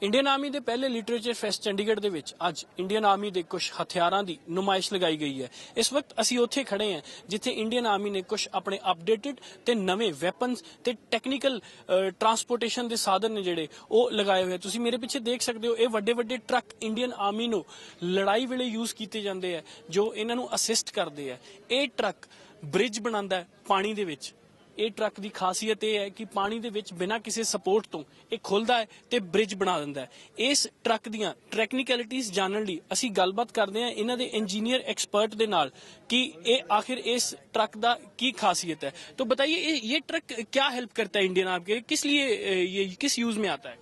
Indian army ਦੇ ਪਹਿਲੇ literature fest Chandigarh ਦੇ ਵਿੱਚ ਅੱਜ ਇੰਡੀਅਨ ਆਰਮੀ ਦੇ ਕੁਝ ਹਥਿਆਰਾਂ ਦੀ ਨੁਮਾਇਸ਼ ਲਗਾਈ ਗਈ ਹੈ। ਇਸ ਵਕਤ ਅਸੀਂ ਉੱਥੇ ਖੜੇ ਹਾਂ ਜਿੱਥੇ ਇੰਡੀਅਨ ਆਰਮੀ ਨੇ ਕੁਝ ਆਪਣੇ ਅਪਡੇਟਡ ਤੇ ਨਵੇਂ ਵੈਪਨਸ ਤੇ ਟੈਕਨੀਕਲ ਟਰਾਂਸਪੋਰਟੇਸ਼ਨ ਦੇ ਸਾਧਨ ਨੇ ਜਿਹੜੇ ਉਹ ਲਗਾਏ ਹੋਏ। ਤੁਸੀਂ ਮੇਰੇ ਪਿੱਛੇ ਦੇਖ ਸਕਦੇ ਹੋ, ਇਹ ਵੱਡੇ ਵੱਡੇ ਟਰੱਕ ਇੰਡੀਅਨ ਆਰਮੀ ਨੂੰ ਲੜਾਈ ਵੇਲੇ ਯੂਜ਼ ਕੀਤੇ ਜਾਂਦੇ ਆ ਜੋ ਇਹਨਾਂ ਨੂੰ ਅਸਿਸਟ ਕਰਦੇ ਆ। ਇਹ ਟਰੱਕ ਬ੍ਰਿਜ ਬਣਾਉਂਦਾ ਹੈ ਪਾਣੀ ਦੇ ਵਿੱਚ। ਇਹ ਟਰੱਕ ਦੀ ਖਾਸੀਅਤ ਇਹ ਹੈ ਕਿ ਪਾਣੀ ਦੇ ਵਿੱਚ ਬਿਨਾਂ ਕਿਸੇ ਸਪੋਰਟ ਤੋਂ ਇਹ ਖੁੱਲਦਾ ਹੈ ਤੇ ਬ੍ਰਿਜ ਬਣਾ ਦਿੰਦਾ ਹੈ। ਇਸ ਟਰੱਕ ਦੀਆਂ ਟੈਕਨੀਕੈਲਿਟੀਜ਼ ਜਾਣਨ ਲਈ ਅਸੀਂ ਗੱਲਬਾਤ ਕਰਦੇ ਹਾਂ ਇਹਨਾਂ ਦੇ ਇੰਜੀਨੀਅਰ एक्सपर्ट ਦੇ ਨਾਲ कि ये आखिर इस ट्रक का की खासियत है। तो बताइए ये ट्रक क्या हेल्प करता है इंडियन आर्मी के, किस लिए ये किस यूज में आता है?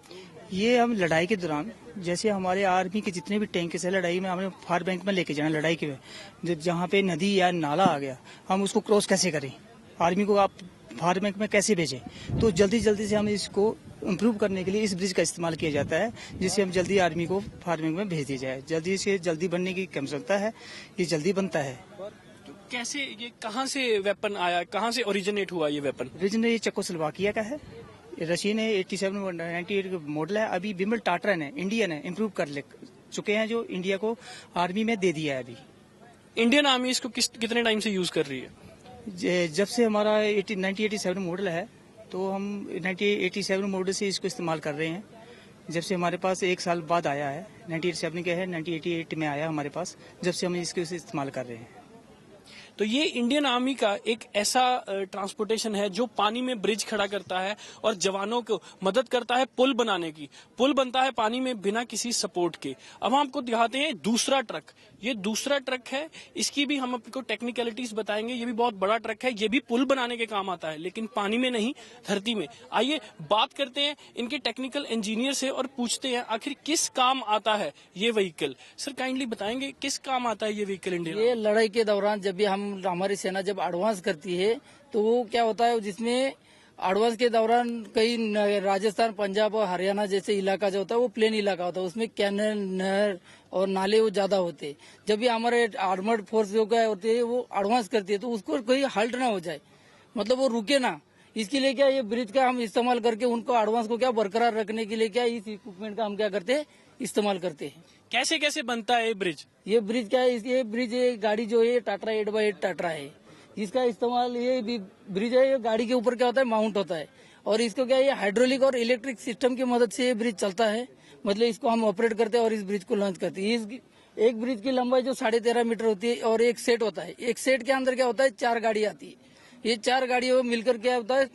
ये हम लड़ाई के दौरान जैसे हमारे आर्मी के जितने भी टैंक्स है लड़ाई में हमें फायर बैंक में लेके जाना, लड़ाई के जहाँ पे नदी या नाला आ गया हम उसको क्रॉस कैसे करें, आर्मी को आप फायर बैंक में कैसे भेजें, तो जल्दी जल्दी से हम इसको इम्प्रूव करने के लिए इस ब्रिज का इस्तेमाल किया जाता है जिससे हम जल्दी आर्मी को फायर बैंक में भेज दी जाए। जल्दी से जल्दी बनने की क्षमता है, ये जल्दी बनता है। तो कैसे ये कहाँ से वेपन आया, कहाँ से ओरिजिनेट हुआ ये वेपन? ओरिजिनल ये चेकोस्लोवाकिया का है, रशियन है, 97-98 मॉडल है। अभी बिमल टाटरन है, इंडियन है, इम्प्रूव कर चुके हैं जो इंडिया को आर्मी में दे दिया है। अभी इंडियन आर्मी इसको कितने टाइम से यूज कर रही है? जब से हमारा 1987 मॉडल है तो हम 1987 मॉडल से इसको इस्तेमाल कर रहे हैं। जब से हमारे पास एक साल बाद आया है, 1987 का है, 1988 में आया हमारे पास, जब से हम इसको इस्तेमाल कर रहे हैं। तो ये इंडियन आर्मी का एक ऐसा ट्रांसपोर्टेशन है जो पानी में ब्रिज खड़ा करता है और जवानों को मदद करता है पुल बनाने की। पुल बनता है पानी में बिना किसी सपोर्ट के। अब हम आपको दिखाते हैं दूसरा ट्रक। ये दूसरा ट्रक है, इसकी भी हम आपको टेक्निकलिटीज बताएंगे। ये भी बहुत बड़ा ट्रक है, ये भी पुल बनाने के काम आता है लेकिन पानी में नहीं, धरती में। आइए बात करते हैं इनके टेक्निकल इंजीनियर से और पूछते हैं आखिर किस काम आता है ये व्हीकल। सर काइंडली बताएंगे किस काम आता है ये व्हीकल इंडियन? ये लड़ाई के दौरान जब भी हमारी सेना जब एडवांस करती है तो वो क्या होता है, जिसमें एडवांस के दौरान कई राजस्थान, पंजाब और हरियाणा जैसे इलाका जो होता है वो प्लेन इलाका होता है, उसमें कैनल, नहर और नाले वो ज्यादा होते हैं। जब भी हमारे आर्मर्ड फोर्स जो क्या होती है वो एडवांस करती है तो उसको कोई हल्ट ना हो जाए, मतलब वो रुके ना, इसके लिए क्या ये ब्रिज का हम इस्तेमाल करके उनको एडवांस को क्या बरकरार रखने के लिए क्या इस इक्विपमेंट का हम क्या करते हैं, इस्तेमाल करते हैं। कैसे कैसे बनता है ये ब्रिज? ये ब्रिज क्या है, ये ब्रिज ये गाड़ी जो है टाटा 8x8 टाटा है, इसका इस्तेमाल ये ब्रिज है, ये गाड़ी के ऊपर क्या होता है माउंट होता है और इसको क्या है ये हाइड्रोलिक और इलेक्ट्रिक सिस्टम की मदद से ये ब्रिज चलता है। मतलब इसको हम ऑपरेट करते हैं और इस ब्रिज को लॉन्च करते हैं। एक ब्रिज की लंबाई जो 13.5 मीटर होती है और एक सेट होता है। एक सेट के अंदर क्या होता है 4 गाड़ी आती है। ये 4 गाड़ियों मिलकर क्या होता है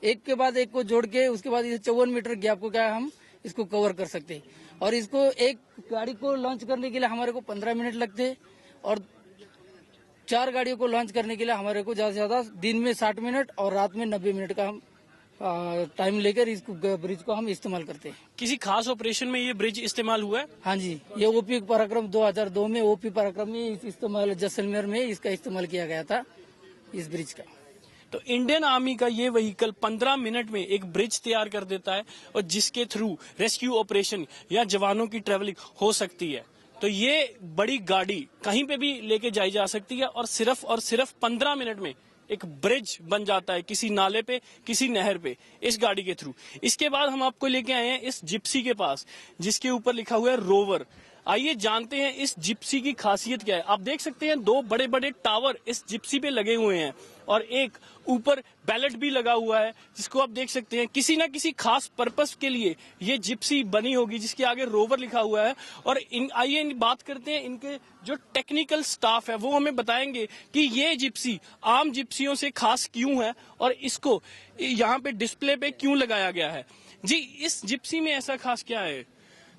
एक के बाद एक को जोड़ के उसके बाद ये 54 मीटर गैप को क्या हम इसको कवर कर सकते हैं। और इसको एक गाड़ी को लॉन्च करने के लिए हमारे को 15 मिनट लगते हैं और 4 गाड़ियों को लॉन्च करने के लिए हमारे को ज्यादा से ज्यादा दिन में 60 मिनट और रात में 90 मिनट का हम टाइम लेकर इस ब्रिज को हम इस्तेमाल करते हैं। किसी खास ऑपरेशन में ये ब्रिज इस्तेमाल हुआ है? हाँ जी, ये ओपी पराक्रम 2002 में ओपी पराक्रम में इस्तेमाल जैसलमेर में इसका इस्तेमाल किया गया था इस ब्रिज का। तो इंडियन आर्मी का ये व्हीकल 15 मिनट में एक ब्रिज तैयार कर देता है और जिसके थ्रू रेस्क्यू ऑपरेशन या जवानों की ट्रेवलिंग हो सकती है। तो ये बड़ी गाड़ी कहीं पे भी लेके जाई जा सकती है और सिर्फ 15 मिनट में एक ब्रिज बन जाता है किसी नाले पे, किसी नहर पे, इस गाड़ी के थ्रू। इसके बाद हम आपको लेके आए हैं इस जिप्सी के पास जिसके ऊपर लिखा हुआ है रोवर। आइए जानते हैं इस जिप्सी की खासियत क्या है। आप देख सकते हैं 2 बड़े बड़े टावर इस जिप्सी पे लगे हुए हैं और एक ऊपर बैलेट भी लगा हुआ है जिसको आप देख सकते हैं। किसी ना किसी खास पर्पस के लिए ये जिप्सी बनी होगी जिसके आगे रोवर लिखा हुआ है। और आइए बात करते हैं इनके जो टेक्निकल स्टाफ है वो हमें बताएंगे कि ये जिप्सी आम जिप्सियों से खास क्यों है और इसको यहाँ पे डिस्प्ले पे क्यों लगाया गया है। जी, इस जिप्सी में ऐसा खास क्या है?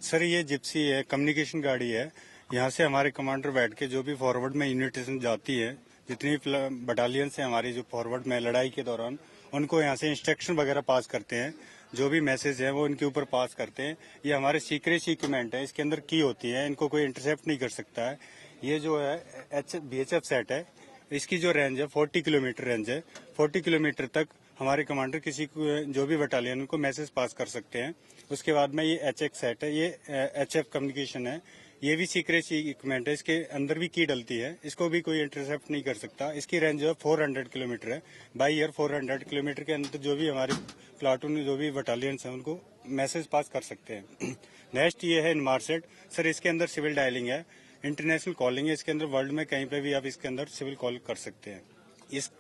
सर ये जिप्सी है, कम्युनिकेशन गाड़ी है। यहाँ से हमारे कमांडर बैठ के जो भी फॉरवर्ड में यूनिट जाती है, जितनी बटालियन से हमारी जो फॉरवर्ड में लड़ाई के दौरान उनको यहाँ से इंस्ट्रक्शन वगैरह पास करते हैं, जो भी मैसेज है वो इनके ऊपर पास करते हैं। ये हमारे सीक्रेट इक्विपमेंट है, इसके अंदर की होती है, इनको कोई इंटरसेप्ट नहीं कर सकता है। ये जो है BHF सेट है, इसकी जो रेंज है 40 किलोमीटर रेंज है। 40 किलोमीटर तक हमारे कमांडर किसी को जो भी बटालियन उनको मैसेज पास कर सकते हैं। उसके बाद में ये HX सेट है, ये HF कम्युनिकेशन है, ये भी सीक्रेट इक्विपमेंट है, इसके अंदर भी की डलती है, इसको भी कोई इंटरसेप्ट नहीं कर सकता। इसकी रेंज जो है 400 किलोमीटर है, बाई ईयर 400 किलोमीटर के अंदर जो भी हमारे प्लाटून जो भी बटालियंस हैं उनको मैसेज पास कर सकते हैं। नेक्स्ट ये है इनमार्सेट सर, इसके अंदर सिविल डायलिंग है, इंटरनेशनल कॉलिंग है, इसके अंदर वर्ल्ड में कहीं पे भी आप इसके अंदर सिविल कॉल कर सकते हैं।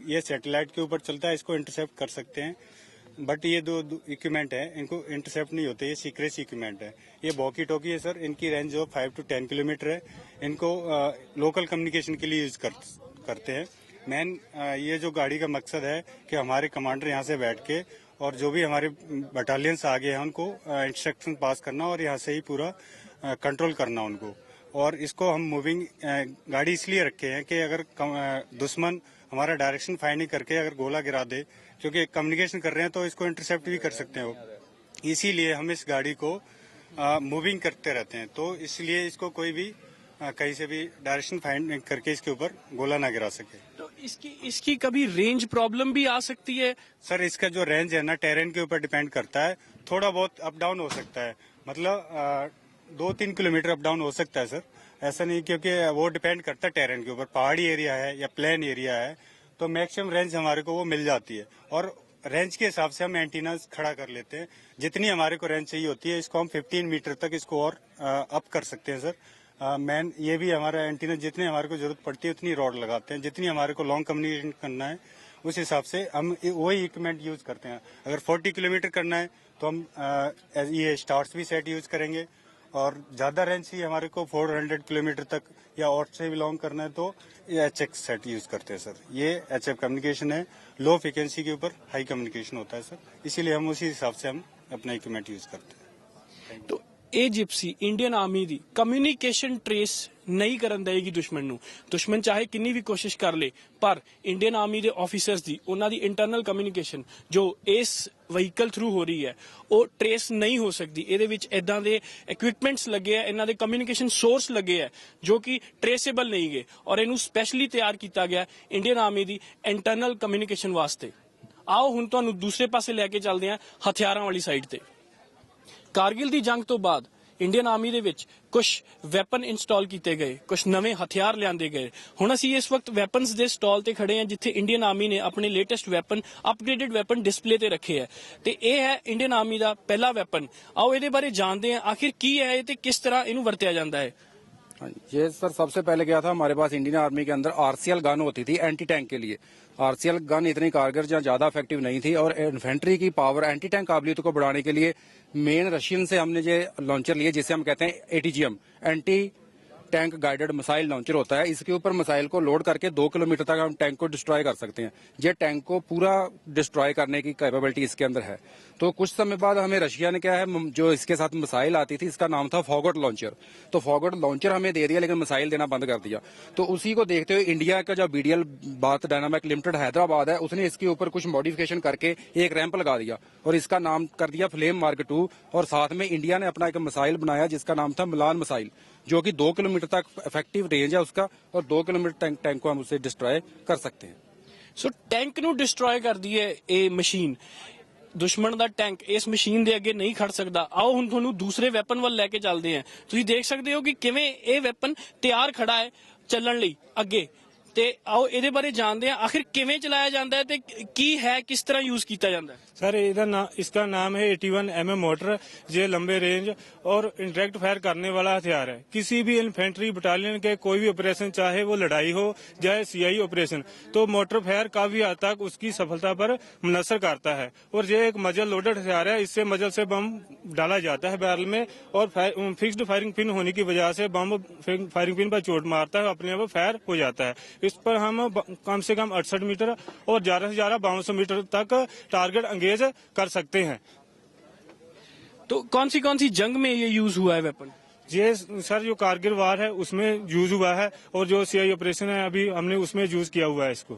ये सैटेलाइट के ऊपर चलता है, इसको इंटरसेप्ट कर सकते हैं, बट ये दो इक्विपमेंट है, इनको इंटरसेप्ट नहीं होते, ये सीक्रेट इक्विपमेंट है। ये वॉकी टॉकी है सर, इनकी रेंज जो 5 to 10 किलोमीटर है, इनको लोकल कम्युनिकेशन के लिए यूज करते हैं। मेन ये जो गाड़ी का मकसद है कि हमारे कमांडर यहाँ से बैठ के और जो भी हमारे बटालियंस आगे हैं उनको इंस्ट्रक्शन पास करना और यहाँ से ही पूरा कंट्रोल करना उनको। और इसको हम मूविंग गाड़ी इसलिए रखे हैं कि अगर दुश्मन हमारा डायरेक्शन फाइंडिंग करके अगर गोला गिरा दे, क्योंकि कम्युनिकेशन कर रहे हैं तो इसको इंटरसेप्ट भी कर सकते हैं वो, इसीलिए हम इस गाड़ी को मूविंग करते रहते हैं। तो इसलिए इसको कोई भी कहीं से भी डायरेक्शन फाइंड करके इसके ऊपर गोला ना गिरा सके। तो इसकी कभी रेंज प्रॉब्लम भी आ सकती है? सर इसका जो रेंज है ना, टेरेन के ऊपर डिपेंड करता है, थोड़ा बहुत अप डाउन हो सकता है, मतलब 2-3 किलोमीटर अप डाउन हो सकता है सर, ऐसा नहीं, क्योंकि वो डिपेंड करता है टेरेन के ऊपर। पहाड़ी एरिया है या प्लेन एरिया है तो मैक्सिमम रेंज हमारे को वो मिल जाती है, और रेंज के हिसाब से हम एंटीना खड़ा कर लेते हैं। जितनी हमारे को रेंज चाहिए होती है इसको हम 15 मीटर तक इसको और अप कर सकते हैं सर। मैन ये भी हमारा एंटीना जितनी हमारे को जरूरत पड़ती है उतनी रॉड लगाते हैं, जितनी हमारे को लॉन्ग कम्युनिकेशन करना है उस हिसाब से हम वही इक्विपमेंट यूज करते हैं। अगर 40 किलोमीटर करना है तो हम ये स्टार्स भी सेट यूज करेंगे, और ज्यादा रेंज ही हमारे को 400 किलोमीटर तक या और से भी लॉन्ग करना है तो ये HX सेट यूज करते हैं सर। ये HF कम्युनिकेशन है, लो फ्रिक्वेंसी के ऊपर हाई कम्युनिकेशन होता है सर, इसीलिए हम उसी हिसाब से हम अपना इक्विपमेंट यूज करते हैं। तो ਇਹ ਜਿਪਸੀ ਇੰਡੀਅਨ ਆਰਮੀ ਦੀ ਕਮਿਊਨੀਕੇਸ਼ਨ ਟ੍ਰੇਸ ਨਹੀਂ ਕਰਨ ਦੇਗੀ ਦੁਸ਼ਮਣ ਨੂੰ। ਦੁਸ਼ਮਣ ਚਾਹੇ ਕਿੰਨੀ ਵੀ ਕੋਸ਼ਿਸ਼ ਕਰ ਲੇ, ਪਰ ਇੰਡੀਅਨ ਆਰਮੀ ਦੇ ਆਫੀਸਰਸ ਦੀ ਉਹਨਾਂ ਦੀ ਇੰਟਰਨਲ ਕਮਿਊਨੀਕੇਸ਼ਨ ਜੋ ਇਸ ਵਹੀਕਲ ਥਰੂ ਹੋ ਰਹੀ ਹੈ ਉਹ ਟ੍ਰੇਸ ਨਹੀਂ ਹੋ ਸਕਦੀ। ਇਹਦੇ ਵਿੱਚ ਇਦਾਂ ਦੇ ਇਕਵਿਪਮੈਂਟਸ ਲੱਗੇ ਆ, ਇਹਨਾਂ ਦੇ ਕਮਿਊਨੀਕੇਸ਼ਨ ਸੋਰਸ ਲੱਗੇ ਆ ਜੋ ਕਿ ਟ੍ਰੇਸੇਬਲ ਨਹੀਂ ਗਏ, ਔਰ ਇਹਨੂੰ ਸਪੈਸ਼ਲੀ ਤਿਆਰ ਕੀਤਾ ਗਿਆ ਇੰਡੀਅਨ ਆਰਮੀ ਦੀ ਇੰਟਰਨਲ ਕਮਿਊਨੀਕੇਸ਼ਨ ਵਾਸਤੇ। ਆਓ ਹੁਣ ਤੁਹਾਨੂੰ ਦੂਸਰੇ ਪਾਸੇ ਲੈ ਕੇ ਚੱਲਦੇ ਹਾਂ, ਹਥਿਆਰਾਂ ਵਾਲੀ ਸਾਈਡ ਤੇ। कारगिल ਦੀ ਜੰਗ ਤੋਂ ਬਾਅਦ ਇੰਡੀਅਨ ਆਰਮੀ ਦੇ ਵਿੱਚ ਕੁਝ ਵੈਪਨ ਇੰਸਟਾਲ ਕੀਤੇ ਗਏ, ਕੁਝ ਨਵੇਂ ਹਥਿਆਰ ਲਿਆਂਦੇ ਗਏ। ਹੁਣ ਅਸੀਂ ਇਸ ਵਕਤ ਵੈਪਨਸ ਦੇ ਸਟਾਲ ਤੇ ਖੜੇ ਹਾਂ ਜਿੱਥੇ ਇੰਡੀਅਨ ਆਰਮੀ ਨੇ ਆਪਣੇ latest weapon, upgraded weapon display ਤੇ ਰੱਖੇ ਹੈ, ਤੇ ਇਹ ਹੈ ਇੰਡੀਅਨ ਆਰਮੀ ਦਾ ਪਹਿਲਾ ਵੈਪਨ। ਆਓ ਇਹਦੇ ਬਾਰੇ ਜਾਣਦੇ ਹਾਂ ਆਖਿਰ ਕੀ है ਇਹ ਤੇ ਕਿਸ ਤਰ੍ਹਾਂ ਇਹਨੂੰ ਵਰਤਿਆ ਜਾਂਦਾ है। ये सर सबसे पहले क्या था, हमारे पास इंडियन आर्मी के अंदर RCL गन होती थी एंटी टैंक के लिए। RCL गन इतनी कारगर या ज्यादा इफेक्टिव नहीं थी, और इन्फेंट्री की पावर एंटी टैंक काबिलियत को बढ़ाने के लिए मेन रशियन से हमने ये लॉन्चर लिए जिसे हम कहते हैं ATGM, anti tank guided missile launcher होता है। इसके ऊपर मिसाइल को लोड करके 2 किलोमीटर तक हम टैंक को डिस्ट्रॉय कर सकते हैं। ये टैंक को पूरा डिस्ट्रॉय करने की कैपेबिलिटी इसके अंदर है। तो कुछ समय बाद हमें रशिया ने क्या है, जो इसके साथ मिसाइल आती थी इसका नाम था फॉगट लॉन्चर, तो फॉगट लॉन्चर हमें दे दिया लेकिन मिसाइल देना बंद कर दिया। तो उसी को देखते हुए इंडिया का जो BDL Bharat dynamic limited Hyderabad है उसने इसके ऊपर कुछ मॉडिफिकेशन करके एक रैंप लगा दिया और इसका नाम कर दिया फ्लेम मार्क 2, और साथ में इंडिया ने अपना एक मिसाइल बनाया जिसका नाम था मिलान मिसाइल, जो कि 2 किलोमीटर तक इफेक्टिव रेंज है उसका, और 2 किलोमीटर टैंक को हम उससे डिस्ट्रॉय कर सकते हैं। ਸੋ ਟੈਂਕ ਨੂੰ ਡਿਸਟਰੋਏ ਕਰਦੀ ਹੈ ਇਹ ਮਸ਼ੀਨ। ਦੁਸ਼ਮਣ ਦਾ ਟੈਂਕ ਇਸ ਮਸ਼ੀਨ ਦੇ ਅੱਗੇ ਨਹੀਂ ਖੜ ਸਕਦਾ। ਆਓ ਹੁਣ ਤੁਹਾਨੂੰ ਦੂਸਰੇ ਵੈਪਨ ਵੱਲ ਲੈ ਕੇ ਚੱਲਦੇ ਹਾਂ। ਤੁਸੀਂ ਦੇਖ ਸਕਦੇ ਹੋ ਕਿ ਕਿਵੇਂ ਇਹ ਵੈਪਨ ਤਿਆਰ ਖੜਾ ਹੈ ਚੱਲਣ ਲਈ ਅੱਗੇ, ਤੇ ਆਓ ਇਹਦੇ ਬਾਰੇ ਜਾਣਦੇ ਹਾਂ ਆਖਿਰ ਕਿਵੇਂ ਚਲਾਇਆ ਜਾਂਦਾ ਹੈ ਤੇ ਕੀ ਹੈ, ਕਿਸ ਤਰ੍ਹਾਂ ਯੂਜ਼ ਕੀਤਾ ਜਾਂਦਾ ਹੈ। सर इसका नाम है 81 mm मोटर। ये लंबे रेंज और इंटरेक्ट फायर करने वाला हथियार है। किसी भी इन्फेंट्री बटालियन के कोई भी ऑपरेशन, चाहे वो लड़ाई हो चाहे CI ऑपरेशन, तो मोटर फायर काफी हद तक उसकी सफलता पर मुनसर करता है। और ये एक मजल लोडेड हथियार है, इससे मजल से बम डाला जाता है बैरल में, और फिक्स्ड फायरिंग पिन होने की वजह से बम फायरिंग पिन पर चोट मारता है, अपने आप फायर हो जाता है। इस पर हम कम से कम 68 मीटर और ज्यादा से ज्यादा 5200 मीटर तक टारगेट एंगेज कर सकते हैं। तो कौन सी जंग में ये यूज हुआ है वेपन? ये सर जो कारगिल वार है उसमें यूज हुआ है, और जो CI ऑपरेशन है अभी हमने उसमें यूज किया हुआ है इसको।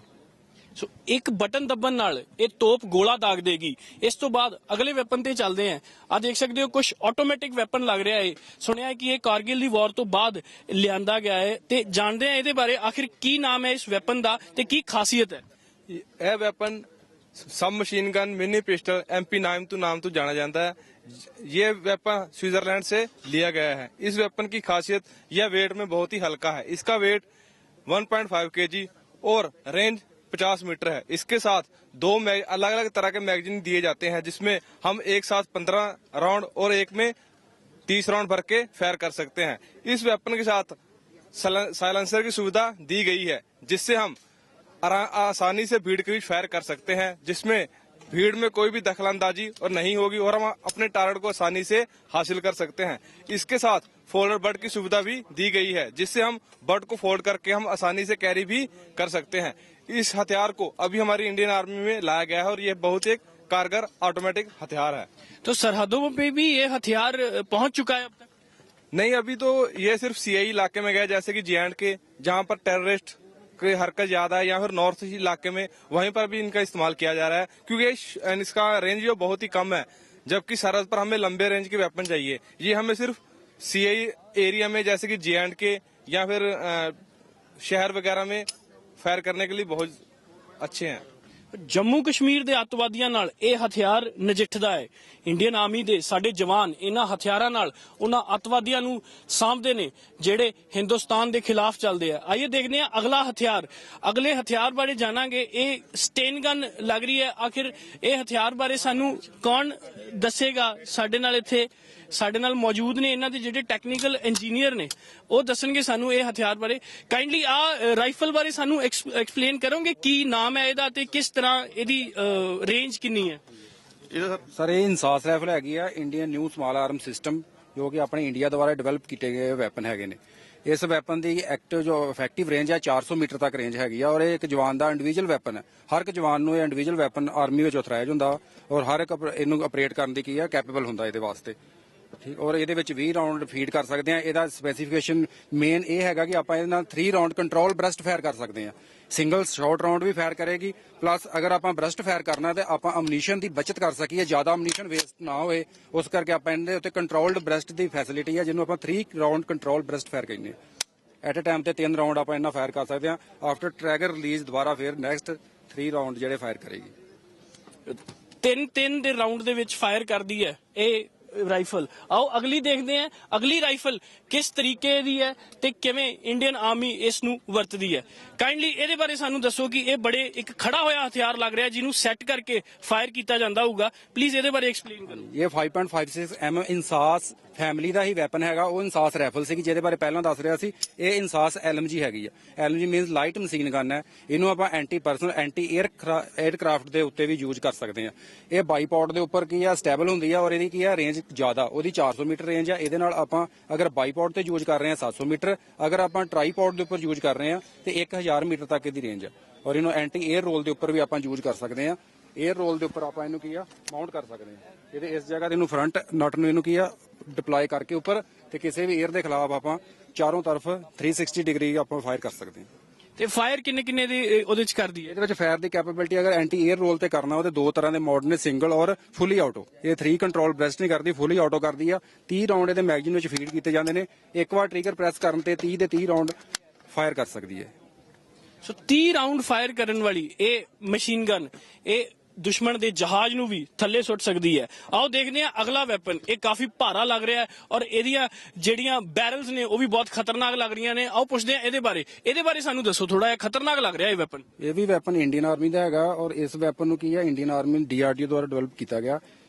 ਸੋ ਇੱਕ ਬਟਨ ਦੱਬਣ ਨਾਲ ਇਹ ਤੋਪ ਗੋਲਾ ਦਾਗ ਦੇਗੀ। ਇਸ ਤੋਂ ਬਾਅਦ ਅਗਲੇ ਵੈਪਨ ਤੇ ਚੱਲਦੇ ਆਂ। ਆ ਦੇਖ ਸਕਦੇ ਹੋ ਕੁਝ ਆਟੋਮੈਟਿਕ ਵੈਪਨ ਲੱਗ ਰਿਹਾ ਹੈ। ਸੁਣਿਆ ਹੈ ਕਿ ਇਹ ਕਾਰਗਿਲ ਦੀ ਵਾਰ ਤੋਂ ਬਾਅਦ ਲਿਆਂਦਾ ਗਿਆ ਹੈ, ਤੇ ਜਾਣਦੇ ਆਂ ਇਹਦੇ ਬਾਰੇ ਆਖਿਰ ਕੀ ਨਾਮ ਹੈ ਇਸ ਵੈਪਨ ਦਾ ਤੇ ਕੀ ਖਾਸੀਅਤ ਹੈ। ਇਹ ਵੈਪਨ सब machine gun mini pistol MP9 नाम तो जाना जाता है। ये वेपन स्विट्जरलैंड से लिया गया है। इस वेपन की खासियत यह वेट में बहुत ही हल्का है। इसका वेट 1.5 kg और रेंज 50 मीटर है। इसके साथ दो अलग अलग तरह के मैगजीन दिए जाते हैं, जिसमें हम एक साथ 15 राउंड और एक में 30 राउंड भर के फायर कर सकते हैं। इस वेपन के साथ साइलेंसर की सुविधा दी गई है, जिससे हम आसानी से भीड़ के बीच फायर कर सकते हैं, जिसमें भीड़ में कोई भी दखलंदाजी और नहीं होगी और हम अपने टारगेट को आसानी से हासिल कर सकते हैं। इसके साथ फोल्डर बट की सुविधा भी दी गई है, जिससे हम बट को फोल्ड करके हम आसानी से कैरी भी कर सकते हैं। इस हथियार को अभी हमारी इंडियन आर्मी में लाया गया है और यह बहुत एक कारगर ऑटोमेटिक हथियार है। तो सरहदों पे भी ये हथियार पहुंच चुका है अब तक? नहीं, अभी तो ये सिर्फ सीआई इलाके में गया, जैसे कि JNK, जहां पर टेररिस्ट की हरकत ज्यादा है, या फिर नॉर्थ ईस्ट इलाके में, वहीं पर भी इनका इस्तेमाल किया जा रहा है, क्योंकि इसका रेंज जो बहुत ही कम है, जबकि सरहद पर हमें लंबे रेंज के वेपन चाहिए। ये हमें सिर्फ सीआई एरिया में, जैसे कि JNK या फिर शहर वगैरह में फायर करने के लिए बहुत अच्छे हैं। ਜੰਮੂ ਕਸ਼ਮੀਰ ਦੇ ਅੱਤਵਾਦੀਆਂ ਨਾਲ ਇਹ ਹਥਿਆਰ ਨਜਿੱਠਦਾ ਹੈ। ਇੰਡੀਅਨ ਆਰਮੀ ਦੇ ਸਾਡੇ ਜਵਾਨ ਇਹਨਾਂ ਹਥਿਆਰਾਂ ਨਾਲ ਉਹਨਾਂ ਅੱਤਵਾਦੀਆਂ ਨੂੰ ਸਾਂਭਦੇ ਨੇ ਜਿਹੜੇ ਹਿੰਦੁਸਤਾਨ ਦੇ ਖਿਲਾਫ ਚੱਲਦੇ ਆ। ਆइए देखते हैं अगला हथियार। अगले हथियार बारे जानांगे। ਇਹ ਸਟੇਨ ਗਨ ਲੱਗ ਰਹੀ ਹੈ। ਆਖਿਰ ਇਹ ਹਥਿਆਰ ਬਾਰੇ ਸਾਨੂੰ ਕੌਣ ਦੱਸੇਗਾ? ਸਾਡੇ ਨਾਲ ਇੱਥੇ ਸਾਡੇ ਨਾਲ ਮੌਜੂਦ ਨੇ ਇਹਨਾਂ ਦੇ ਜਿਹੜੇ ਟੈਕਨੀਕਲ ਇੰਜੀਨੀਅਰ ਨੇ, ਉਹ ਦੱਸਣਗੇ ਸਾਨੂੰ ਇਹ ਹਥਿਆਰ ਬਾਰੇ। ਕਾਈਂਡਲੀ ਆ ਰਾਈਫਲ ਬਾਰੇ ਸਾਨੂੰ ਐਕਸਪਲੇਨ ਕਰੋਗੇ ਕੀ ਨਾਮ ਹੈ ਇਹਦਾ ਤੇ ਕਿਸ ਤਰ੍ਹਾਂ ਇਹਦੀ ਰੇਂਜ ਕਿੰਨੀ ਹੈ? ਸਰ ਇਹ ਇਨਸਾਸ ਰਾਈਫਲ ਹੈਗੀ ਆ, ਇੰਡੀਅਨ ਨਿਊ ਸਮਾਲ ਆਰਮ ਸਿਸਟਮ, ਜੋ ਕਿ ਆਪਣੇ ਇੰਡੀਆ ਦੁਆਰਾ ਡਿਵੈਲਪ ਕੀਤੇ ਗਏ ਵੈਪਨ ਹੈਗੇ ਨੇ। ਇਸ ਵੈਪਨ ਦੀ ਐਕਟਿਵ ਜੋ ਇਫੈਕਟਿਵ ਰੇਂਜ ਹੈ 400 ਮੀਟਰ ਤੱਕ ਰੇਂਜ ਹੈਗੀ ਆ, ਔਰ ਇਹ ਇੱਕ ਜਵਾਨ ਦਾ ਇੰਡੀਵਿਜੂਅਲ ਵੈਪਨ ਹੈ। ਹਰ ਇੱਕ ਜਵਾਨ ਨੂੰ ਇਹ ਇੰਡੀਵਿਜੂਅਲ ਵੈਪਨ ਆਰਮੀ ਵਿੱਚ ਅਥੋਰਾਈਜ਼ ਹੁੰਦਾ, ਔਰ ਹਰ ਇੱਕ ਇਹਨੂੰ ਆਪਰੇਟ ਕਰਨ ਦੀ ਕੀ ਆ ਕੈਪੇਬਲ ਹੁੰਦਾ ਇਹਦੇ ਵਾਸਤੇ। ਠੀਕ, ਔਰ ਇਹਦੇ ਵਿੱਚ 20 ਰਾਉਂਡ ਫੀਡ ਕਰ ਸਕਦੇ ਆ। ਇਹਦਾ ਸਪੈਸੀਫਿਕੇਸ਼ਨ ਮੇਨ ਇਹ ਹੈਗਾ ਕਿ ਆਪਾਂ ਇਹਦੇ ਨਾਲ 3 ਰਾਉਂਡ ਕੰਟਰੋਲ ਬਰਸਟ ਫਾਇਰ ਕਰ ਸਕਦੇ ਆ। ਸਿੰਗਲ ਸ਼ਾਰਟ ਰਾਉਂਡ ਵੀ ਫਾਇਰ ਕਰੇਗੀ, ਪਲੱਸ ਅਗਰ ਆਪਾਂ ਬਰਸਟ ਫਾਇਰ ਕਰਨਾ ਤੇ ਆਪਾਂ ਅਮਨੀਸ਼ਨ ਦੀ ਬਚਤ ਕਰ ਸਕੀਏ, ਜ਼ਿਆਦਾ ਅਮਨੀਸ਼ਨ ਵੇਸਟ ਨਾ ਹੋਏ, ਉਸ ਕਰਕੇ ਆਪਾਂ ਇਹਦੇ ਉੱਤੇ ਕੰਟਰੋਲਡ ਬਰਸਟ ਦੀ ਫੈਸਿਲਿਟੀ ਹੈ, ਜਿਹਨੂੰ ਆਪਾਂ 3 ਰਾਉਂਡ ਕੰਟਰੋਲ ਬਰਸਟ ਫਾਇਰ ਕਹਿੰਦੇ ਆ। ਐਟ ਅ ਟਾਈਮ ਤੇ 3 ਰਾਉਂਡ ਆਪਾਂ ਇਹਨਾਂ ਫਾਇਰ ਕਰ ਸਕਦੇ ਆ। ਆਫਟਰ ਟ੍ਰੈਗਰ ਰਿਲੀਜ਼ ਦੁਬਾਰਾ ਫਿਰ ਨੈਕਸਟ 3 ਰਾਉਂਡ ਜਿਹੜੇ ਫਾਇਰ ਕਰੇਗੀ। ਤਿੰਨ ਦੇ ਰਾਉਂਡ ਦੇ ਵਿੱਚ ਫਾਇਰ ਕਰਦੀ ਹੈ ਇਹ ਰਾਈਫਲ। ਆਓ ਅਗਲੀ ਦੇਖਦੇ ਹਾਂ। ਅਗਲੀ ਰਾਈਫਲ ਕਿਸ ਤਰੀਕੇ ਦੀ ਹੈ ਤੇ ਕਿਵੇਂ ਇੰਡੀਅਨ ਆਰਮੀ ਇਸ ਨੂੰ ਵਰਤਦੀ ਹੈ। ਕਾਈਂਡਲੀ ਇਹਦੇ ਬਾਰੇ ਸਾਨੂੰ ਦੱਸੋ ਕਿ ਇਹ ਬੜੇ ਇੱਕ ਖੜਾ ਹੋਇਆ ਹਥਿਆਰ ਲੱਗ ਰਿਹਾ, ਜਿਹਨੂੰ ਸੈੱਟ ਕਰਕੇ ਫਾਇਰ ਕੀਤਾ ਜਾਂਦਾ ਹੋਊਗਾ। ਪਲੀਜ਼ ਇਹਦੇ ਬਾਰੇ ਐਕਸਪਲੇਨ ਕਰੋ। ਇਹ 5.56 mm ਇਨਸਾਸ ਫੈਮਿਲੀ ਦਾ ਹੀ ਵੈਪਨ ਹੈਗਾ। ਉਹ ਇਨਸਾਸ ਰਾਈਫਲ ਸੀਗੀ ਜਿਹਦੇ ਬਾਰੇ ਪਹਿਲਾਂ ਦੱਸ ਰਿਹਾ ਸੀ। ਇਹ ਇਨਸਾਸ LMG ਹੈਗੀ ਆ। LMG means light machine gun ਹੈ। ਇਹਨੂੰ ਆਪਾਂ ਐਂਟੀ ਪਰਸਨਲ ਐਂਟੀ 에ਅਰਕ੍ਰਾਫਟ ਦੇ ਉੱਤੇ ਵੀ ਯੂਜ਼ ਕਰ ਸਕਦੇ ਆ। ਇਹ ਬਾਈਪੋਡ ਦੇ ਉੱਪਰ ਕੀ ਆ ਸਟੇਬਲ ਹੁੰਦੀ ਆ, ਔਰ ਇਹਦੀ ਕੀ ਆ ਰੇਂਜ ਜ਼ਿਆਦਾ, ਉਹਦੀ 400 ਮੀਟਰ ਰੇਂਜ ਆ। ਇਹਦੇ ਨਾਲ ਆਪਾਂ ਅਗਰ ਬਾਈਪੋਡ ਤੇ ਯੂਜ਼ ਕਰ ਰਹੇ ਆ 700 ਮੀਟਰ, ਅਗਰ ਆਪਾਂ ਟਰਾਈਪੋਡ ਦੇ ਉੱਪਰ ਯੂਜ਼ ਕਰ ਰਹੇ ਆ ਤੇ 1000 ਮੀਟਰ ਤੱਕ ਇਹਦੀ ਰੇਂਜ ਆ। ਔਰ ਇਹਨੂੰ ਐਂਟੀ 에ਅਰ ਰੋਲ ਦੇ ਉੱਪਰ ਵੀ ਆਪਾਂ ਯੂਜ਼ ਕਰ ਸਕਦੇ ਆ। 에ਅਰ ਰੋਲ ਦੇ ਉੱਪਰ ਆਪਾਂ ਇਹਨੂੰ ਕੀ ਆ ਮਾਊਂਟ ਕਰ ਸਕਦੇ ਆ। ਇਹਦੇ ਇਸ ਜਗ੍ਹਾ ਤੇ ਇਹਨੂੰ ਫਰੰਟ ਨਟ ਨੂੰ ਇਹਨੂੰ ਕੀ ਆ ਡਿਪਲੋਏ ਕਰਕੇ ਉੱਪਰ, ਤੇ ਕਿਸੇ ਵੀ 에ਅਰ ਦੇ ਖਿਲਾਫ ਆਪਾਂ ਚਾਰੋਂ ਤਰਫ 360 ਡਿਗਰੀ ਆਪਾਂ ਫਾਇਰ ਕਰ ਸਕਦੇ ਆ। ਤੇ ਫਾਇਰ ਕਿੰਨੇ ਦੀ ਉਹਦੇ ਚ ਕਰਦੀ ਹੈ? ਇਹਦੇ ਵਿੱਚ ਫਾਇਰ ਦੀ ਕੈਪੇਬਿਲਿਟੀ ਅਗਰ ਐਂਟੀ 에ਅਰ ਰੋਲ ਤੇ ਕਰਨਾ ਉਹਦੇ 2 ਤਰ੍ਹਾਂ ਦੇ ਮੋਡ ਨੇ, ਸਿੰਗਲ ਔਰ ਫੁੱਲੀ ਆਟੋ। ਇਹ 3 ਕੰਟਰੋਲ ਬ੍ਰੈਸਟ ਨਹੀਂ ਕਰਦੀ, ਫੁੱਲੀ ਆਟੋ ਕਰਦੀ ਆ। 30 ਰਾਉਂਡ ਇਹਦੇ ਮੈਗਜ਼ੀਨ ਵਿੱਚ ਫੀਡ ਕੀਤੇ ਜਾਂਦੇ ਨੇ। ਇੱਕ ਵਾਰ ਟ੍ਰਿਗਰ ਪ੍ਰੈਸ ਕਰਨ ਤੇ 30 ਦੇ 30 ਰਾਉਂਡ ਫਾਇਰ ਕਰ ਸਕਦੀ ਹੈ। ਸੋ 30 ਰਾਉਂਡ ਫਾਇਰ ਕਰਨ ਵਾਲੀ ਇਹ ਮਸ਼ੀਨ ਗਨ ਇਹ ਦੁਸ਼ਮਣ ਦੇ ਜਹਾਜ਼ ਨੂੰ ਵੀ ਥੱਲੇ ਸੁੱਟ ਸਕਦੀ ਹੈ। ਆਓ ਦੇਖਦੇ ਹਾਂ ਅਗਲਾ ਵੈਪਨ। ਇਹ ਕਾਫੀ ਭਾਰਾ ਲੱਗ ਰਿਹਾ ਹੈ ਔਰ ਇਹਦੀਆਂ ਜਿਹੜੀਆਂ ਬੈਰਲਸ ਨੇ ਉਹ ਵੀ ਬਹੁਤ ਖਤਰਨਾਕ ਲੱਗ ਰਹੀਆਂ ਨੇ। ਆਓ ਪੁੱਛਦੇ ਹਾਂ ਇਹਦੇ ਬਾਰੇ ਸਾਨੂੰ ਦੱਸੋ ਥੋੜਾ ਜਿਹਾ। ਖਤਰਨਾਕ ਲੱਗ ਰਿਹਾ ਇਹ ਵੈਪਨ। ਇਹ ਵੀ ਵੈਪਨ ਇੰਡੀਅਨ ਆਰਮੀ ਦਾ ਹੈਗਾ, ਔਰ ਇਸ ਵੈਪਨ ਨੂੰ ਕੀ ਹੈ ਇੰਡੀਅਨ ਆਰਮੀ DRDO ਦੁਆਰਾ ਡਿਵੈਲਪ ਕੀਤਾ ਗਿਆ।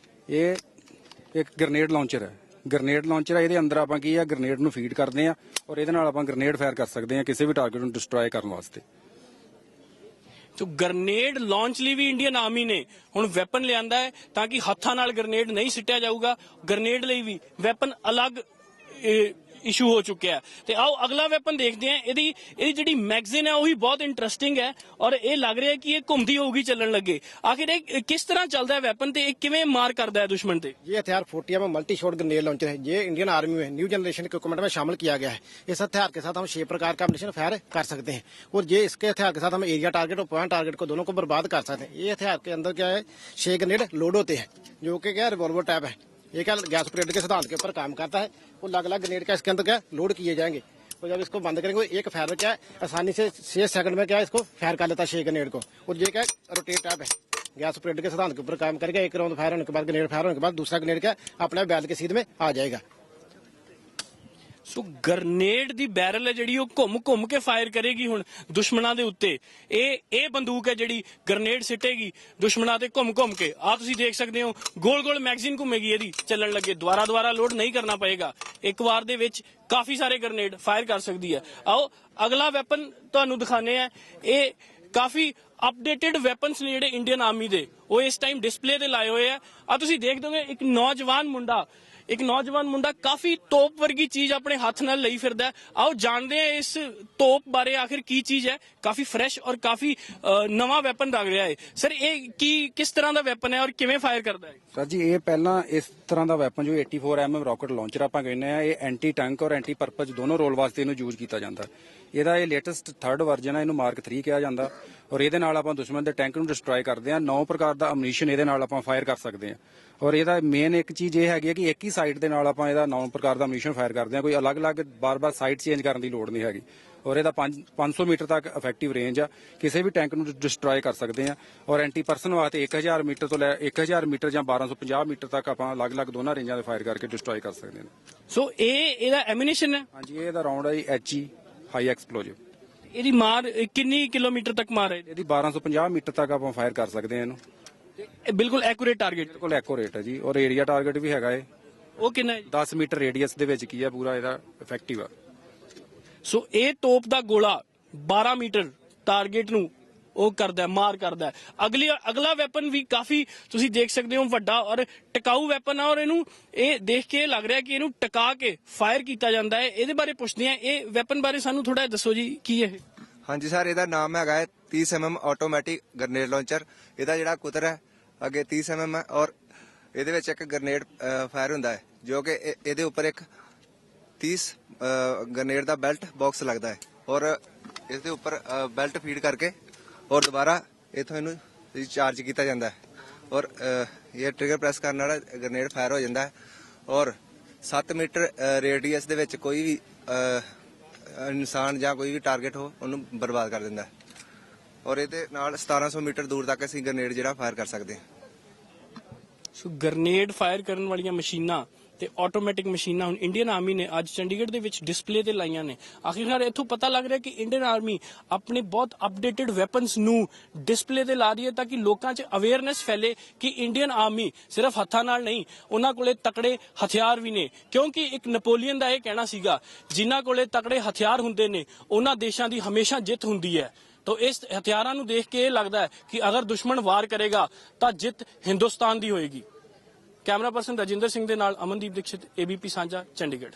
ਇਹ ਇੱਕ ਗ੍ਰੇਨੇਡ ਲਾਂਚਰ ਹੈ। ਗ੍ਰੇਨੇਡ ਲਾਂਚਰ ਹੈ, ਇਹਦੇ ਅੰਦਰ ਆਪਾਂ ਕੀ ਹੈ ਗ੍ਰੇਨੇਡ ਨੂੰ ਫੀਡ ਕਰਦੇ ਆ, ਔਰ ਇਹਦੇ ਨਾਲ ਆਪਾਂ ਗ੍ਰੇਨੇਡ ਫਾਇਰ ਕਰ ਸਕਦੇ ਆ ਕਿਸੇ ਵੀ ਟਾਰਗੇਟ ਨੂੰ ਡਿਸਟਰੋਏ ਕਰਨ ਵਾਸਤੇ। तो ਗ੍ਰਨੇਡ ਲਾਂਚ ਲਈ ਵੀ ਇੰਡੀਅਨ ਆਰਮੀ ਨੇ ਹੁਣ ਵੈਪਨ ਲਿਆਂਦਾ ਹੈ ਤਾਂ ਕਿ ਹੱਥਾਂ ਨਾਲ ਗ੍ਰਨੇਡ ਨਹੀਂ ਸਿੱਟਿਆ ਜਾਊਗਾ। ਗ੍ਰਨੇਡ ਲਈ ਵੀ ਵੈਪਨ ਅਲੱਗ ਇਸ਼ੂ ਹੋ ਚੁੱਕਿਆ ਹੈ। ਤੇ ਆਓ ਅਗਲਾ ਵੈਪਨ ਦੇਖਦੇ ਹਾਂ। ਇਹਦੀ ਜਿਹੜੀ ਮੈਗਜ਼ੀਨ ਹੈ ਉਹ ਵੀ ਬਹੁਤ ਇੰਟਰਸਟਿੰਗ ਹੈ ਔਰ ਇਹ ਲੱਗ ਰਿਹਾ ਕਿ ਇਹ ਘੁੰਮਦੀ ਹੋਊਗੀ ਚੱਲਣ ਲੱਗੇ। ਆਖਿਰ ਇਹ किस तरह चलता है वेपन ते किवें मार करता है दुश्मन ते? ये हथियार 40 mm multi shot grenade launcher है। ये इंडियन आर्मी में न्यू जनरेशन के इक्विपमेंट में शामिल किया गया है। इस हथियार के साथ हम 6 प्रकार का मिशन फायर कर सकते हैं और ये इसके हथियार के साथ हम एरिया टारगेट और पॉइंट टारगेट को दोनों को बर्बाद कर सकते हैं। ये हथियार के अंदर क्या है 6 ग्रेनेड लोड होते हैं जो कि क्या रिवॉल्वर टाइप है। ये क्या गैस ऑपरेटर के सिद्धांत के ऊपर काम करता है। वो अलग अलग ग्रेनेड का इसके अंदर क्या लोड किए जाएंगे और जब इसको बंद करेंगे एक फायर क्या है आसानी से 6 सेकंड में क्या है इसको फायर कर लेता है 6 ग्रेनेड को। और ये क्या रोटेट टाइप है गैस ऑपरेटर के सिद्धांत के ऊपर काम करेगा। एक राउंड फायर होने के बाद ग्रेनेड फायर होने के बाद दूसरा ग्रेनेड क्या अपने बैल के सीध में आ जाएगा। ਸੋ ਗਰਨੇਡ ਦੀ ਬੈਰਲ ਹੈ ਜਿਹੜੀ ਉਹ ਘੁੰਮ ਕੇ ਫਾਇਰ ਕਰੇਗੀ ਹੁਣ ਦੁਸ਼ਮਣਾਂ ਦੇ ਉੱਤੇ। ਇਹ ਬੰਦੂਕ ਹੈ ਜਿਹੜੀ ਗਰਨੇਡ ਸਿੱਟੇਗੀ ਦੁਸ਼ਮਣਾਂ ਤੇ ਘੁੰਮ ਕੇ। ਆ ਤੁਸੀਂ ਦੇਖ ਸਕਦੇ ਹੋ ਗੋਲ ਮੈਗਜ਼ੀਨ ਘੁੰਮੇਗੀ ਇਹਦੀ ਚੱਲਣ ਲੱਗੇ, ਦੁਬਾਰਾ ਲੋਡ ਨਹੀਂ ਕਰਨਾ ਪਏਗਾ। ਇੱਕ ਵਾਰ ਦੇ ਵਿੱਚ ਕਾਫੀ ਸਾਰੇ ਗਰਨੇਡ ਫਾਇਰ ਕਰ ਸਕਦੀ ਹੈ। ਆਓ ਅਗਲਾ ਵੈਪਨ ਤੁਹਾਨੂੰ ਦਿਖਾਣੇ ਆ। ਇਹ ਕਾਫੀ ਅਪਡੇਟਡ ਵੈਪਨਸ ਨੇ ਜਿਹੜੇ ਇੰਡੀਅਨ ਆਰਮੀ ਦੇ, ਉਹ ਇਸ ਟਾਈਮ ਡਿਸਪਲੇ ਤੇ ਲਾਏ ਹੋਏ ਆ। ਤੁਸੀਂ ਦੇਖ ਦੋਗੇ ਇੱਕ ਨੌਜਵਾਨ ਮੁੰਡਾ ਕਾਫੀ ਤੋਪ ਵਰਗੀ ਚੀਜ਼ ਆਪਣੇ ਹੱਥ ਨਾਲ ਲਈ ਫਿਰਦਾ ਹੈ। ਆਓ ਜਾਣਦੇ ਆ ਇਸ ਤੋਪ ਬਾਰੇ ਆਖਿਰ ਕੀ ਚੀਜ਼ ਹੈ। ਕਾਫੀ ਫਰੈਸ਼ ਔਰ ਕਾਫੀ ਨਵਾਂ ਵੈਪਨ ਲੱਗ ਰਿਹਾ ਹੈ। ਸਰ ਇਹ ਕਿਸ ਤਰ੍ਹਾਂ ਦਾ ਵੈਪਨ ਹੈ ਔਰ ਕਿਵੇਂ ਫਾਇਰ ਕਰਦਾ ਹੈ? ਸਰ ਜੀ ਇਹ ਪਹਿਲਾਂ ਇਸ ਤਰ੍ਹਾਂ ਦਾ ਵੈਪਨ ਜੋ 84mm ਰਾਕਟ ਲਾਂਚਰ ਆਪਾਂ ਕਹਿੰਦੇ ਆ, ਇਹ ਐਂਟੀ ਟੈਂਕ ਔਰ ਐਂਟੀ ਪਰਪਸ ਦੋਨੋਂ ਰੋਲ ਵਾਸਤੇ ਇਹਨੂੰ ਯੂਜ਼ ਕੀਤਾ ਜਾਂਦਾ। ਇਹਦਾ ਇਹ ਲੇਟੈਸਟ 3rd ਵਰਜਨ ਹੈ, ਇਹਨੂੰ ਮਾਰਕ 3 ਕਿਹਾ ਜਾਂਦਾ ਔਰ ਇਹਦੇ ਨਾਲ ਆਪਾਂ ਦੁਸ਼ਮਣ ਦੇ ਟੈਂਕ ਨੂੰ ਡਿਸਟਰੋਏ ਕਰਦੇ ਆ। 9 ਪ੍ਰਕਾਰ ਦਾ ਅਮਨੀਸ਼ਨ ਇਹਦੇ ਨਾਲ ਆਪਾਂ ਫਾਇਰ ਕਰ ਸਕਦੇ ਆ ਔਰ ਇਹਦਾ ਮੇਨ ਇੱਕ ਚੀਜ਼ ਇਹ ਹੈਗੀ ਹੈ ਕਿ ਇੱਕ ਹੀ ਸਾਈਡ ਦੇ ਨਾਲ ਆਪਾਂ ਇਹਦਾ 9 ਪ੍ਰਕਾਰ ਦਾ ਅਮਨੀਸ਼ਨ ਫਾਇਰ ਕਰਦੇ ਆ। ਕੋਈ ਅਲੱਗ-ਅਲੱਗ ਬਾਰ-ਬਾਰ ਸਾਈਡ ਚੇਂਜ ਕਰਨ ਦੀ ਲੋੜ ਨਹੀਂ ਹੈਗੀ ਔਰ ਇਹਦਾ 500 ਮੀਟਰ ਤੱਕ ਇਫੈਕਟਿਵ ਰੇਂਜ ਆ। ਕਿਸੇ ਵੀ ਟੈਂਕ ਨੂੰ ਡਿਸਟਰੋਏ ਕਰ ਸਕਦੇ ਆ ਔਰ ਐਂਟੀ ਪਰਸਨ ਵਾਸਤੇ 1000 ਮੀਟਰ ਤੋਂ ਲੈ 1000 ਮੀਟਰ ਜਾਂ 1250 ਮੀਟਰ ਤੱਕ ਆਪਾਂ ਅਲੱਗ-ਅਲੱਗ ਦੋਨਾਂ ਰੇਂਜਾਂ ਦੇ ਫਾਇਰ ਕਰਕੇ ਡਿਸਟਰੋਏ ਕਰ ਸਕਦੇ ਹਾਂ। ਸੋ ਇਹਦਾ ਐਮੂਨੀਸ਼ਨ ਹੈ? ਹਾਂਜੀ, ਇਹਦਾ ਰਾਉਂਡ ਹੈ HE ਹਾਈ ਐਕਸਪਲੋਸਿਵ। ਇਹਦੀ ਮਾਰ ਕਿੰਨੀ ਕਿਲੋਮੀਟਰ ਤੱਕ ਮਾਰ ਹੈ? ਇਹਦੀ 1250 ਮੀਟਰ ਤੱਕ ਆਪਾਂ ਫਾਇਰ ਕਰ ਸਕਦੇ ਹਾਂ ਇਹਨੂੰ। ਇਹ ਬਿਲਕੁਲ ਐਕੂਰੇਟ ਟਾਰਗੇਟ? ਬਿਲਕੁਲ ਐਕੂਰੇਟ ਹੈ ਜੀ ਔਰ ਏਰੀਆ ਟਾਰਗੇਟ ਵੀ ਹੈਗਾ ਹੈ। ਉਹ ਕਿੰਨਾ ਹੈ? 10 ਮੀਟਰ ਰੇਡੀਅਸ ਦੇ ਵਿੱਚ ਕੀ ਹੈ ਪੂਰਾ ਇਹਦਾ ਇਫੈਕਟਿਵ ਆ। ਸੋ ਇਹ ਤੋਪ ਦਾ ਗੋਲਾ 12 ਮੀਟਰ ਟਾਰਗੇਟ ਨੂੰ ਉਹ ਕਰਦਾ, ਮਾਰ ਕਰਦਾ। ਅਗਲਾ ਵੈਪਨ ਵੀ ਕਾਫੀ ਤੁਸੀਂ ਦੇਖ ਸਕਦੇ ਹੋ ਵੱਡਾ ਔਰ ਟਿਕਾਊ ਵੈਪਨ ਆ ਔਰ ਇਹਨੂੰ ਇਹ ਦੇਖ ਕੇ ਲੱਗ ਰਿਹਾ ਕਿ ਇਹਨੂੰ ਟਿਕਾ ਕੇ ਫਾਇਰ ਕੀਤਾ ਜਾਂਦਾ ਹੈ। ਇਹਦੇ ਬਾਰੇ ਪੁੱਛਦੇ ਆ। ਇਹ ਵੈਪਨ ਬਾਰੇ ਸਾਨੂੰ ਥੋੜਾ ਦੱਸੋ ਜੀ, ਕੀ ਹੈ ਇਹ? ਹਾਂਜੀ ਸਰ, ਇਹਦਾ ਨਾਮ ਹੈਗਾ ਹੈ 30mm ਆਟੋਮੈਟਿਕ ਗਰਨੇਡ ਲਾਂਚਰ। ਇਹਦਾ ਜਿਹੜਾ ਕੁਤਰ ਹੈ ਅੱਗੇ 30mm ਹੈ ਔਰ ਇਹਦੇ ਵਿੱਚ ਇੱਕ ਗਰਨੇਡ ਫਾਇਰ ਹੁੰਦਾ ਹੈ ਜੋ ਕਿ ਇਹਦੇ ਉੱਪਰ ਇੱਕ 30 ਗਰਨੇਡ ਦਾ ਬੈਲਟ ਬਾਕਸ ਲੱਗਦਾ ਹੈ ਔਰ ਇਸ ਦੇ ਉੱਪਰ ਬੈਲਟ ਫੀਡ ਕਰਕੇ ਔਰ ਦੁਬਾਰਾ ਇਥੋਂ ਇਹਨੂੰ ਚਾਰਜ ਕੀਤਾ ਜਾਂਦਾ ਹੈ ਔਰ ਇਹ ਟ੍ਰਿਗਰ ਪ੍ਰੈਸ ਕਰਨ ਨਾਲ ਗਰਨੇਡ ਫਾਇਰ ਹੋ ਜਾਂਦਾ ਹੈ ਔਰ 7 ਮੀਟਰ ਰੇਡੀਅਸ ਦੇ ਵਿੱਚ ਕੋਈ ਵੀ ਇਨਸਾਨ ਜਾਂ ਕੋਈ ਵੀ ਟਾਰਗੇਟ ਹੋ ਉਹਨੂੰ ਬਰਬਾਦ ਕਰ ਦਿੰਦਾ ਹੈ ਔਰ ਇਹਦੇ ਨਾਲ 1700 ਮੀਟਰ ਦੂਰ ਤੱਕ ਅਸੀਂ ਗਰਨੇਡ ਜਿਹੜਾ ਫਾਇਰ ਕਰ ਸਕਦੇ ਹਾਂ। ਸੋ ਗਰਨੇਡ ਫਾਇਰ ਕਰਨ ਵਾਲੀਆਂ ਮਸ਼ੀਨਾਂ ਤੇ ਆਟੋਮੈਟਿਕ ਮਸ਼ੀਨਾਂ ਹੁਣ ਇੰਡੀਅਨ ਆਰਮੀ ਨੇ ਅੱਜ ਚੰਡੀਗੜ੍ਹ ਦੇ ਵਿੱਚ ਡਿਸਪਲੇ ਤੇ ਲਾਈਆਂ ਨੇ। ਆਖਿਰਕਾਰ ਇੱਥੋਂ ਪਤਾ ਲੱਗ ਰਿਹਾ ਕਿ ਇੰਡੀਅਨ ਆਰਮੀ ਆਪਣੇ ਬਹੁਤ ਅਪਡੇਟਡ ਵੈਪਨਸ ਨੂੰ ਡਿਸਪਲੇ ਤੇ ਲਾ ਰਹੀ ਹੈ ਤਾਂ ਕਿ ਲੋਕਾਂ 'ਚ ਅਵੇਅਰਨੈਸ ਫੈਲੇ ਕਿ ਇੰਡੀਅਨ ਆਰਮੀ ਸਿਰਫ ਹੱਥਾਂ ਨਾਲ ਨਹੀਂ, ਉਹਨਾਂ ਕੋਲੇ ਤਕੜੇ ਹਥਿਆਰ ਵੀ ਨੇ। ਕਿਉਂਕਿ ਇੱਕ ਨੈਪੋਲੀਅਨ ਦਾ ਇਹ ਕਹਿਣਾ ਸੀਗਾ, ਜਿਨ੍ਹਾਂ ਕੋਲੇ ਤਕੜੇ ਹਥਿਆਰ ਹੁੰਦੇ ਨੇ ਉਹਨਾਂ ਦੇਸ਼ਾਂ ਦੀ ਹਮੇਸ਼ਾ ਜਿੱਤ ਹੁੰਦੀ ਹੈ। तो इस हथियारों को देख के लगता है कि अगर दुश्मन वार करेगा तो जित हिंदुस्तान की होएगी। कैमरा पर्सन राजिंदर सिंह दे नाल अमनदीप दीक्षित, ABP सांझा, चंडीगढ़।